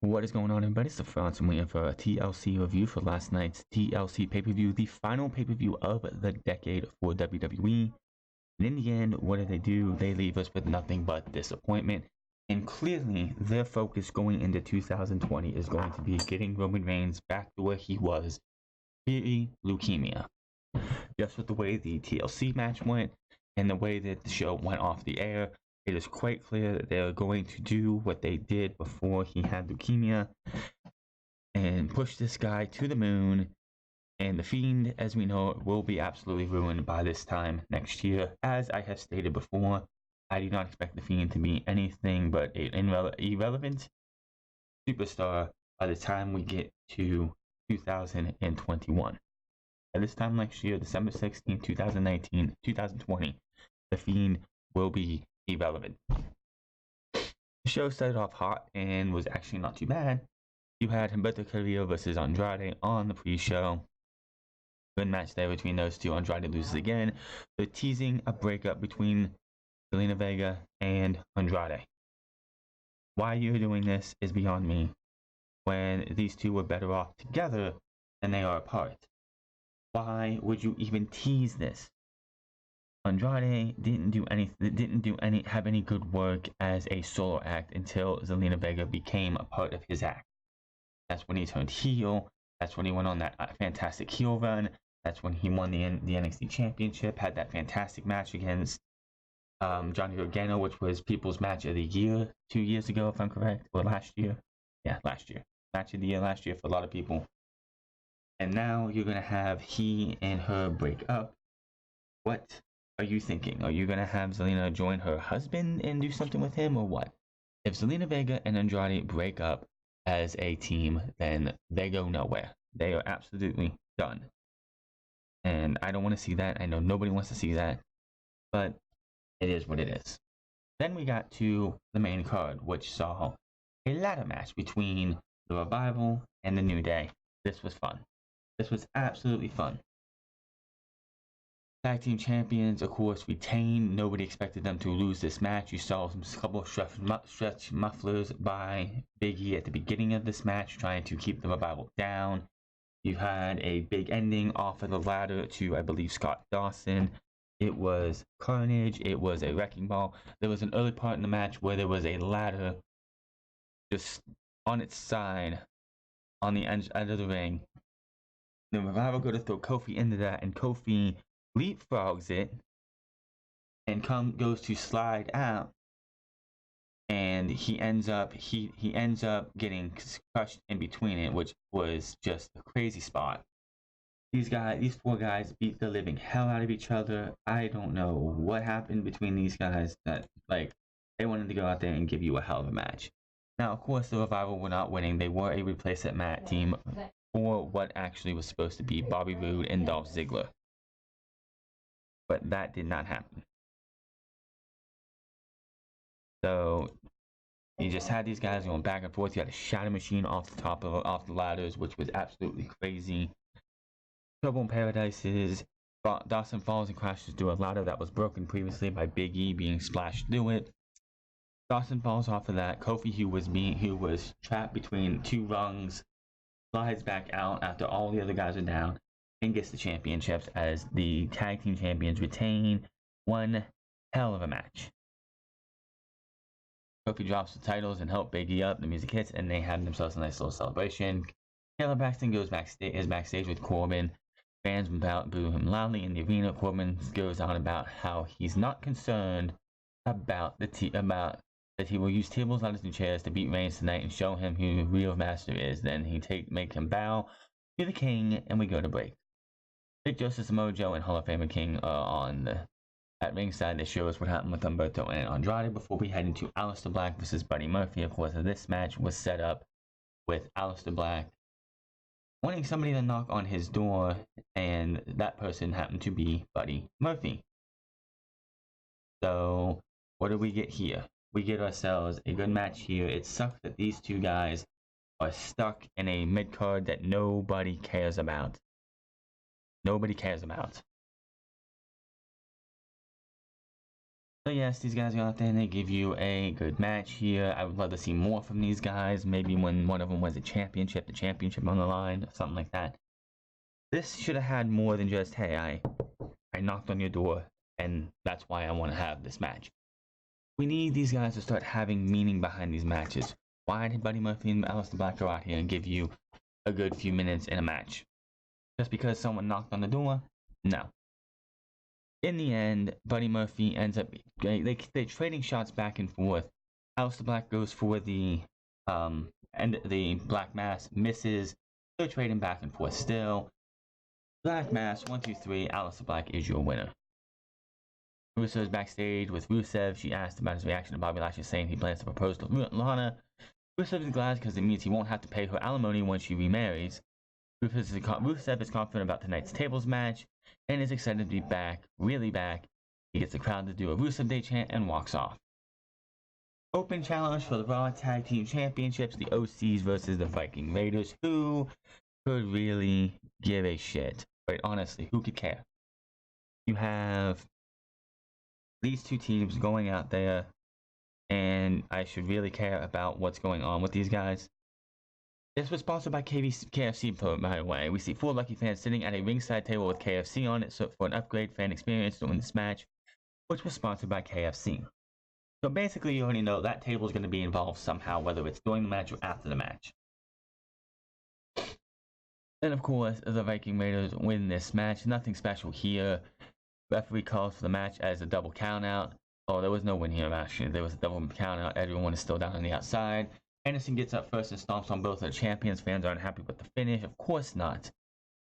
What is going on, everybody? It's the France. I'm waiting for a TLC review for last night's TLC pay-per-view, the final pay-per-view of the decade for WWE. And in the end, what did they do? They leave us with nothing but disappointment. And clearly, their focus going into 2020 is going to be getting Roman Reigns back to where he was, pre-leukemia. Just with the way the TLC match went and the way that the show went off the air, it is quite clear that they are going to do what they did before he had leukemia and push this guy to the moon. And The Fiend, as we know it, will be absolutely ruined by this time next year. As I have stated before, I do not expect The Fiend to be anything but an irrelevant superstar by the time we get to 2021. At this time next year, December 16, 2019, 2020, The Fiend will be irrelevant. The show started off hot and was actually not too bad. You had Humberto Carrillo versus Andrade on the pre-show. Good match there between those two. Andrade loses again. They're teasing a breakup between Zelina Vega and Andrade. Why you're doing this is beyond me, when these two were better off together than they are apart. Why would you even tease this? Andrade didn't have any good work as a solo act until Zelina Vega became a part of his act. That's when he turned heel. That's when he went on that fantastic heel run. That's when he won the NXT Championship, had that fantastic match against Johnny Gargano, which was People's Match of the Year 2 years ago, if I'm correct, or last year. Yeah, last year. Match of the Year last year for a lot of people. And now you're going to have he and her break up. What are you thinking? Are you going to have Zelina join her husband and do something with him, or what? If Zelina Vega and Andrade break up as a team, then they go nowhere. They are absolutely done. And I don't want to see that. I know nobody wants to see that. But it is what it is. Then we got to the main card, which saw a ladder match between the Revival and the New Day. This was fun. This was absolutely fun. Tag team champions, of course, retained. Nobody expected them to lose this match. You saw a couple of stretch mufflers by Big E at the beginning of this match, trying to keep the Revival down. You had a big ending off of the ladder to, I believe, Scott Dawson. It was carnage. It was a wrecking ball. There was an early part in the match where there was a ladder just on its side on the edge of the ring. The Revival go to throw Kofi into that, and Kofi leapfrogs it and goes to slide out, and he ends up getting crushed in between it, which was just a crazy spot. These four guys beat the living hell out of each other. I don't know what happened between these guys that, like, they wanted to go out there and give you a hell of a match. Now, of course, the Revival were not winning. They were a replacement mat team for what actually was supposed to be Bobby Roode and Dolph Ziggler. But that did not happen. So you just had these guys going back and forth. You had a shadow machine off the ladders, which was absolutely crazy. Trouble in Paradise is Dawson falls and crashes through a ladder that was broken previously by Big E being splashed through it. Dawson falls off of that. Kofi, who was trapped between two rungs, slides back out after all the other guys are down and gets the championships as the tag team champions retain. One hell of a match. Kofi drops the titles and help Big E up. The music hits and they have themselves a nice little celebration. Kayla Braxton is backstage with Corbin. Fans boo him loudly in the arena. Corbin goes on about how he's not concerned about that he will use tables, ladders, and chairs to beat Reigns tonight and show him who real master is. Then make him bow to the king, and we go to break. Big Justice Mojo and Hall of Famer King are at ringside. They show us what happened with Humberto and Andrade before we head into Aleister Black versus Buddy Murphy. Of course, this match was set up with Aleister Black wanting somebody to knock on his door, and that person happened to be Buddy Murphy. So, what do we get here? We get ourselves a good match here. It sucks that these two guys are stuck in a mid-card that nobody cares about. Nobody cares about. So yes, these guys go out there and they give you a good match here. I would love to see more from these guys. Maybe when one of them wins a championship, the championship on the line, something like that. This should have had more than just, hey, I knocked on your door and that's why I want to have this match. We need these guys to start having meaning behind these matches. Why did Buddy Murphy and Aleister Black go out here and give you a good few minutes in a match? Just because someone knocked on the door? No. In the end, Buddy Murphy ends up they're trading shots back and forth. Aleister Black goes for the and the Black Mass misses. They're trading back and forth still. Black Mass 1, 2, 3. Aleister Black is your winner. Rusev's backstage with Rusev. She asked about his reaction to Bobby Lashley saying he plans to propose to Lana. Rusev is glad because it means he won't have to pay her alimony when she remarries. Rusev is confident about tonight's tables match and is excited to be back, really back. He gets the crowd to do a Rusev Day chant and walks off. Open challenge for the Raw Tag Team Championships, the OCs versus the Viking Raiders. Who could really give a shit? But honestly, who could care? You have these two teams going out there, and I should really care about what's going on with these guys. This was sponsored by KFC, by the way. We see 4 lucky fans sitting at a ringside table with KFC on it for an upgrade fan experience during this match, which was sponsored by KFC. So basically, you already know that table is going to be involved somehow, whether it's during the match or after the match. And of course, the Viking Raiders win this match. Nothing special here. Referee calls for the match as a double countout. Oh, there was no win here, actually. There was a double countout. Everyone is still down on the outside. Anderson gets up first and stomps on both of the champions. Fans aren't happy with the finish. Of course not.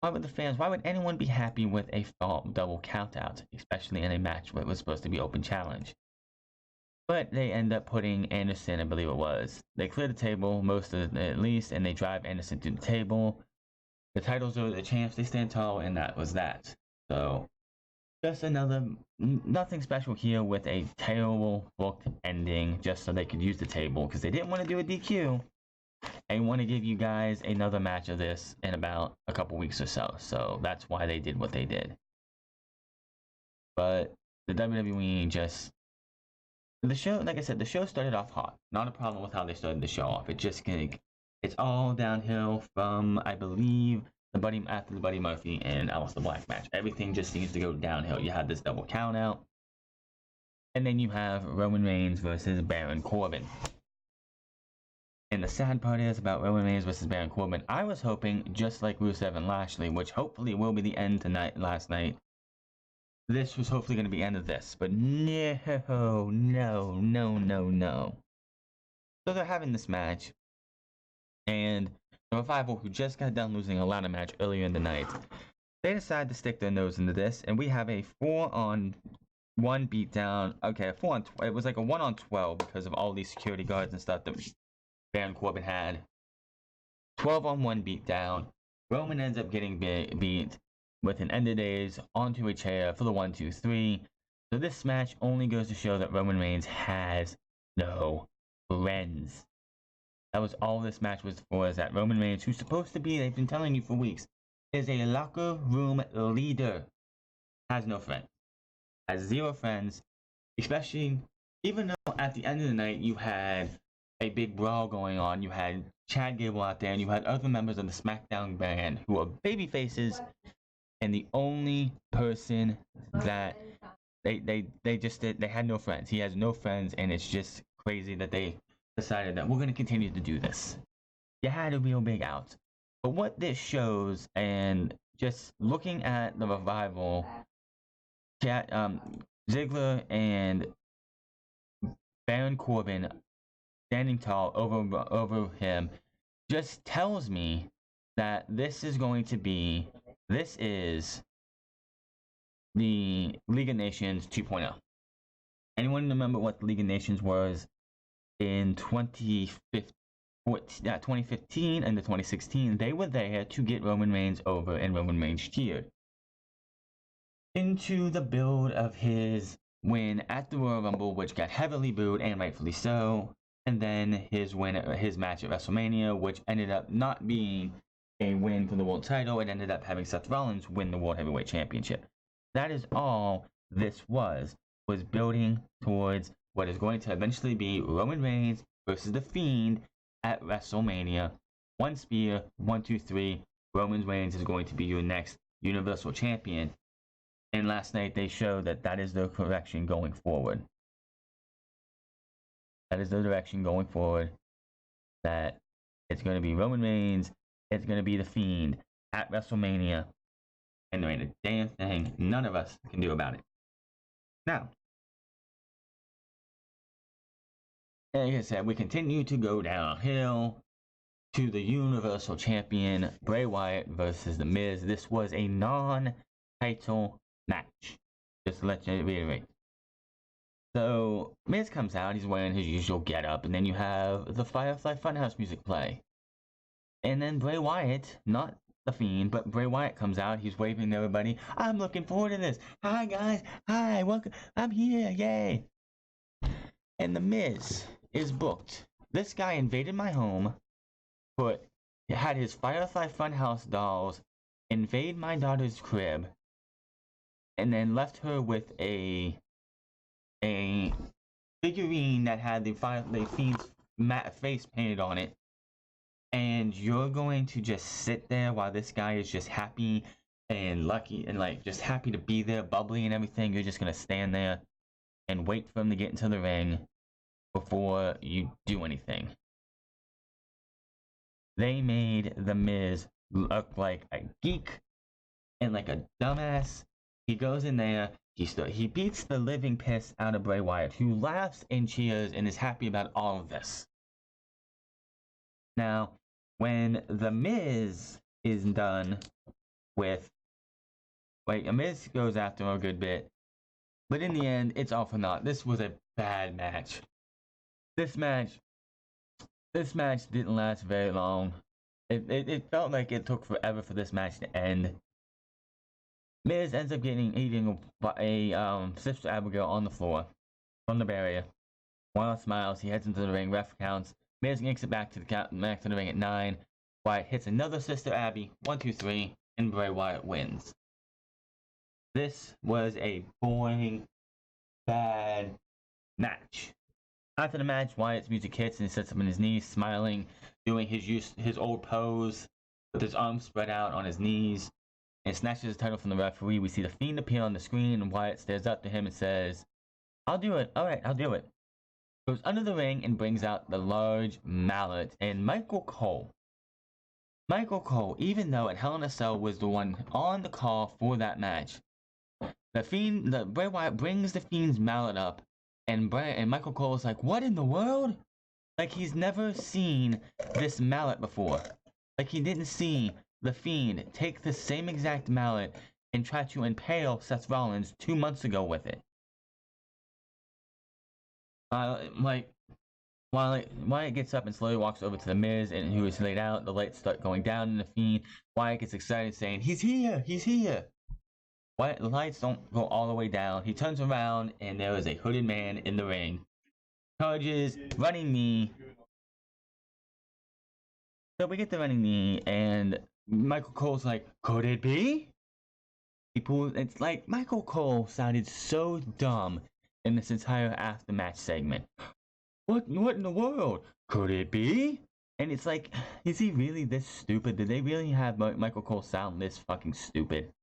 Why would anyone be happy with a double countout, especially in a match where it was supposed to be open challenge? But they end up putting Anderson, I believe it was. They clear the table, most of it at least, and they drive Anderson to the table. The titles are the champs. They stand tall, and that was that. So, just another, nothing special here with a terrible booked ending just so they could use the table because they didn't want to do a DQ. They want to give you guys another match of this in about a couple weeks or so. So that's why they did what they did. But the WWE just, the show, like I said, the show started off hot. Not a problem with how they started the show off. It's all downhill from, I believe, after the Buddy Murphy and Aleister Black match. Everything just seems to go downhill. You had this double count out. And then you have Roman Reigns versus Baron Corbin. And the sad part is about Roman Reigns versus Baron Corbin. I was hoping, just like Rusev and Lashley, which hopefully will be the end last night. This was hopefully going to be the end of this. But no. So they're having this match. And the Revival, who just got done losing a ladder match earlier in the night, they decide to stick their nose into this, and we have a 4-on-1 beatdown. Okay, it was like a 1-on-12 because of all these security guards and stuff that Baron Corbin had. 12-on-1 beatdown. Roman ends up getting beat with an end of days onto a chair for the 1, 2, 3. So this match only goes to show that Roman Reigns has no friends. That was all this match was for, is that Roman Reigns, who's supposed to be, they've been telling you for weeks, is a locker room leader, has no friends. Has 0 friends, especially, even though at the end of the night you had a big brawl going on, you had Chad Gable out there, and you had other members of the SmackDown brand who are baby faces, and the only person that they had no friends. He has no friends, and it's just crazy that they decided that we're going to continue to do this. You had a real big out. But what this shows, and just looking at the Revival, Ziggler and Baron Corbin standing tall over him, just tells me that this is the League of Nations 2.0. Anyone remember what the League of Nations was in 2015 and 2016? They were there to get Roman Reigns over, and Roman Reigns cheered into the build of his win at the Royal Rumble, which got heavily booed, and rightfully so, and then his match at WrestleMania, which ended up not being a win for the world title. It ended up having Seth Rollins win the World Heavyweight Championship. That is all this was. was building towards what is going to eventually be Roman Reigns versus The Fiend at WrestleMania. One spear, 1, 2, 3. Roman Reigns is going to be your next Universal Champion. And last night they showed that that is the direction going forward. That is the direction going forward. That it's going to be Roman Reigns. It's going to be The Fiend at WrestleMania. And there ain't a damn thing none of us can do about it. Now, like I said, we continue to go downhill to the Universal Champion, Bray Wyatt versus The Miz. This was a non-title match. Just to let you reiterate. So, Miz comes out, he's wearing his usual getup, and then you have the Firefly Funhouse music play. And then Bray Wyatt, not The Fiend, but Bray Wyatt comes out, he's waving to everybody. I'm looking forward to this. Hi guys, hi, welcome, I'm here, yay. And The Miz is booked. This guy invaded my home, had his Firefly Funhouse dolls invade my daughter's crib, and then left her with a figurine that had the Fiend's face painted on it. And you're going to just sit there while this guy is just happy and lucky and like just happy to be there, bubbly and everything. You're just going to stand there and wait for him to get into the ring before you do anything. They made The Miz look like a geek and like a dumbass. He goes in there, he beats the living piss out of Bray Wyatt, who laughs and cheers and is happy about all of this. Now, when The Miz is done with, like, Miz goes after him a good bit, but in the end, it's all for naught. This was a bad match. This match didn't last very long. It felt like it took forever for this match to end. Miz ends up eating a Sister Abigail on the floor from the barrier. Wyatt smiles. He heads into the ring. Ref counts. Miz yanks it back to the ring at 9. Wyatt hits another Sister Abby. 1, 2, 3, and Bray Wyatt wins. This was a boring, bad match. After the match, Wyatt's music hits and he sits up on his knees, smiling, doing his old pose with his arms spread out on his knees, and snatches his title from the referee. We see The Fiend appear on the screen, and Wyatt stares up to him and says, "I'll do it. All right, I'll do it." Goes under the ring and brings out the large mallet. And Michael Cole, even though at Hell in a Cell was the one on the call for that match, Bray Wyatt brings the Fiend's mallet up, and Michael Cole is like, "What in the world?" Like he's never seen this mallet before. Like he didn't see The Fiend take the same exact mallet and try to impale Seth Rollins 2 months ago with it. Wyatt gets up and slowly walks over to The Miz, and who is laid out. The lights start going down in The Fiend. Wyatt gets excited, saying, "He's here! He's here!" Wyatt, the lights don't go all the way down. He turns around, and there is a hooded man in the ring. Charges, running knee. So we get the running knee, and Michael Cole's like, "Could it be?" It's like Michael Cole sounded so dumb in this entire aftermatch segment. What in the world? Could it be? And it's like, is he really this stupid? Did they really have Michael Cole sound this fucking stupid?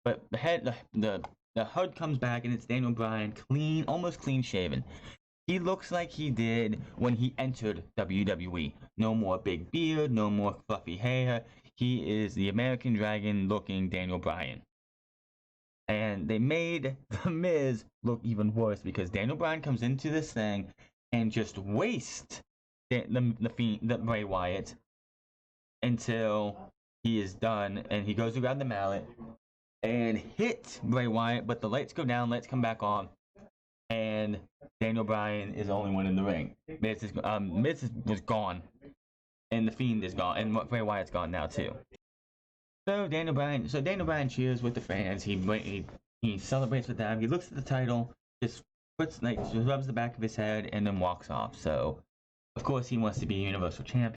But the HUD comes back, and it's Daniel Bryan, clean, almost clean shaven. He looks like he did when he entered WWE. No more big beard, no more fluffy hair. He is the American Dragon looking Daniel Bryan. And they made The Miz look even worse because Daniel Bryan comes into this thing and just wastes the Bray Wyatt until he is done, and he goes to grab the mallet and hit Bray Wyatt, but the lights go down, lights come back on, and Daniel Bryan is the only one in the ring. Miz was gone, and The Fiend is gone, and Bray Wyatt's gone now too. So Daniel Bryan cheers with the fans. He celebrates with them. He looks at the title, just rubs the back of his head, and then walks off. So, of course, he wants to be Universal Champion.